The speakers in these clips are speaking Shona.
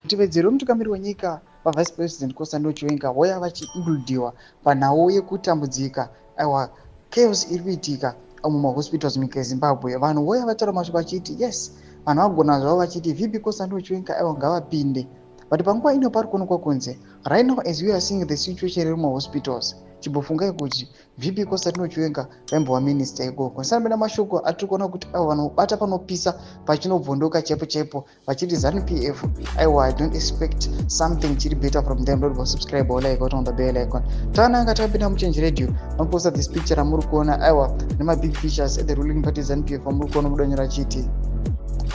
Muteedzeri wemutungamiri wenyika vavice president Kosano Chiwenga voya vachiincludiwa panhau yekutambudzika aiwa chaos iri kuitika mumahospitals munyika yeZimbabwe. Vanhu voya vataura mashoko vachiti yes, vanhu vagona zvavo vachiti VP Kosano Chiwenga aiwa ngavapinde. But panguva ino pari kuonekwa kunze, right now as we are seeing the situation iri mumahospitals, chimbofungai kuti VP Kosano Chiwenga vaimbova minister ikoko. Sambena mashoko atiri kuona kuti aiwa vanhu bata panopisa pachinobvondoka chaipo chaipo vachiti ZANU-PF aiwa I don't expect something chiri better from them. Don't go subscribe or like on the bell icon. Tananga takapinda muChange Radio vanoposta this picture ramuri kuona aiwa nema big features at the ruling party ZANU-PF vamuri kuona mudonyera chiti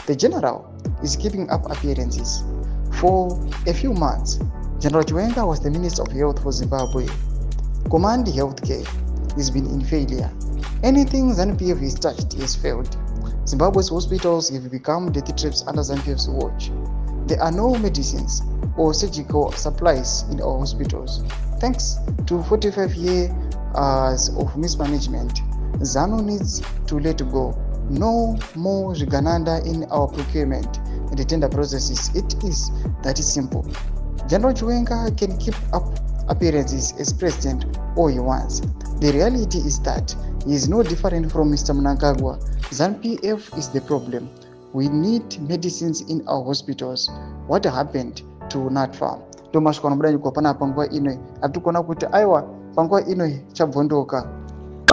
the general is keeping up appearances. For a few months, General Chiwenga was the Minister of Health for Zimbabwe. Command healthcare has been in failure. Anything ZANU-PF is touched has failed. Zimbabwe's hospitals have become death traps under ZANU-PF's watch. There are no medicines or surgical supplies in our hospitals. Thanks to 45 years of mismanagement, ZANU needs to let go. No more Rigananda in our procurement and the tender processes. It is that simple. General Chiwenga can keep up appearances as president all he wants. The reality is that he is no different from Mr. Mnangagwa. ZANU-PF is the problem. We need medicines in our hospitals. What happened to NATFA? Thomas Konobranyi kwa pana panguva ino atukona kuti aiwa panguva ino chabvondoka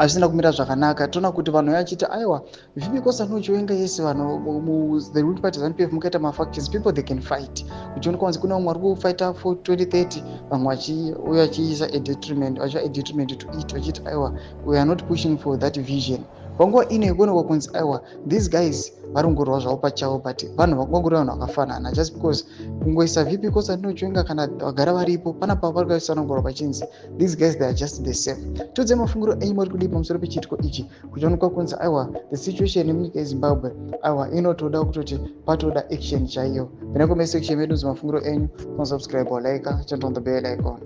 azvisina kumira zvakanaka. Toona kuti vanhu vachiti aiwa VP Kosano Chiwenga yese vanhu the ruling party ZANU-PF mukaita mafactions, people they can fight. Uchioneka kunzi kuna umwe ari kufighta for 2030 vamwe vachiuya vachiisa a detriment to it vachiti aiwa we are not pushing for that vision. Panguva ino ikuonekwa kunzi aiwa these guys varongorwa zvavo pachavo but vanhu vakungori vanhu vakafanana just because kungoisa VP Kosano Chiwenga kana vagara varipo panapa vari kusanongorwa pachinzi these guys they are just the same. Todze mafungiro enyu muri kudii pamusoro pechiitiko ichi kuchionekwa kunzi aiwa the situation munyika yeZimbabwe aiwa inotoda kutoti patoda action chaiyo. Pene kome section yedu mafungiro enyu, subscribe or like, turn on the bell icon.